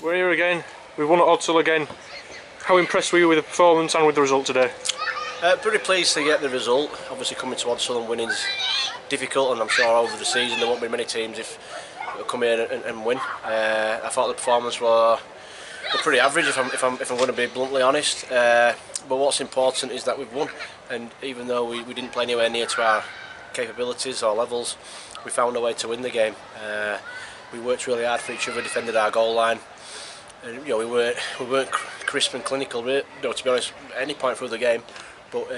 We're here again. We won at Odsal again. How impressed were you with the performance and with the result today? Pretty pleased to get the result. Obviously coming to Odsal and winning's difficult, and I'm sure over the season there won't be many teams if come here and win. I thought the performance were pretty average if I'm going to be bluntly honest. But what's important is that we've won, and even though we didn't play anywhere near to our capabilities or levels, we found a way to win the game. We worked really hard for each other, defended our goal line. And, we weren't crisp and clinical, really, to be honest, at any point through the game. But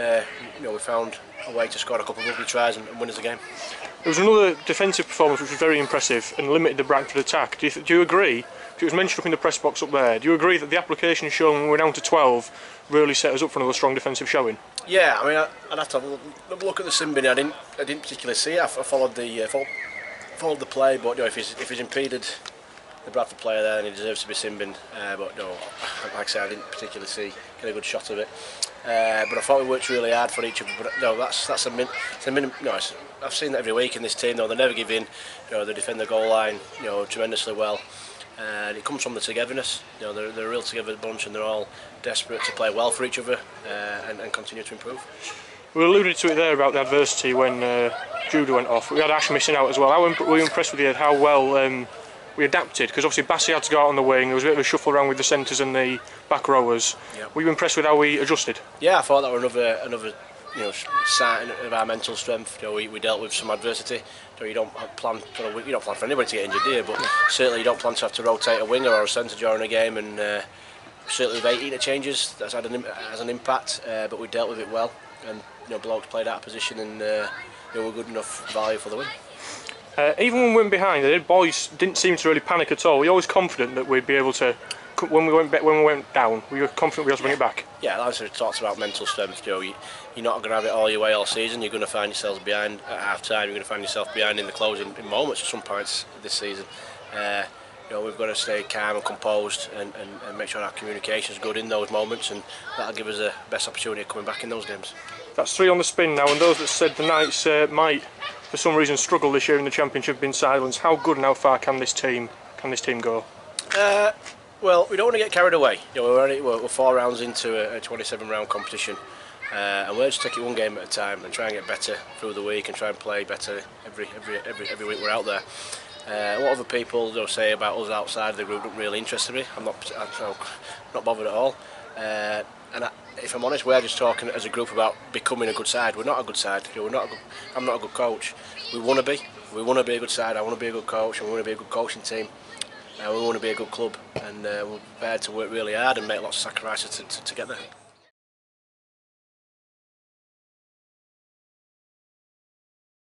we found a way to score a couple of lovely tries and win us the game. There was another defensive performance which was very impressive and limited the Bradford attack. Do you agree? It was mentioned up in the press box up there. Do you agree that the application shown when we were down to 12 really set us up for another strong defensive showing? Yeah, I mean, I'd have to have a look at the sin bin. I didn't particularly see it. I followed the play, but if he's impeded the Bradford player there, and he deserves to be sin binned. But no, like I say, I didn't particularly get a good shot of it. But I thought we worked really hard for each other. But no, that's a minimum. No, I've seen that every week in this team. No, they never give in. They defend the goal line, tremendously well. And it comes from the togetherness. They're a real together bunch, and they're all desperate to play well for each other and continue to improve. We alluded to it there about the adversity when Judah went off. We had Ash missing out as well. Were you impressed with how well we adapted? Because obviously Bassi had to go out on the wing. There was a bit of a shuffle around with the centres and the back rowers. Yep. Were you impressed with how we adjusted? Yeah, I thought that were another sign of our mental strength. We dealt with some adversity. You don't plan for anybody to get injured here, but certainly you don't plan to have to rotate a winger or a centre during a game. And certainly with 18 changes, that's had an impact. But we dealt with it well, and blokes played out of position, and were good enough value for the win. Even when we went behind, the boys didn't seem to really panic at all. We were always confident that we'd be able to. When we went down, we were confident we'd be able to bring it back. Yeah, as we talked about mental strength, you're not going to have it all your way all season. You're going to find yourselves behind at half time. You're going to find yourself behind in the closing moments at some points this season. We've got to stay calm and composed and make sure our communication is good in those moments, and that'll give us the best opportunity of coming back in those games. That's 3 on the spin now, and those that said the Knights might, for some reason, struggle this year in the Championship have been silenced. How good and how far can this team go? Well, we don't want to get carried away. We're 4 rounds into a 27-round competition, and we'll just take it one game at a time and try and get better through the week and try and play better every week we're out there. What other people say about us outside the group don't really interest me. I'm not bothered at all. If I'm honest, we're just talking as a group about becoming a good side. We're not a good side. I'm not a good coach. We want to be. We want to be a good side. I want to be a good coach, and we want to be a good coaching team. We want to be a good club, and we're prepared to work really hard and make lots of sacrifices to get there.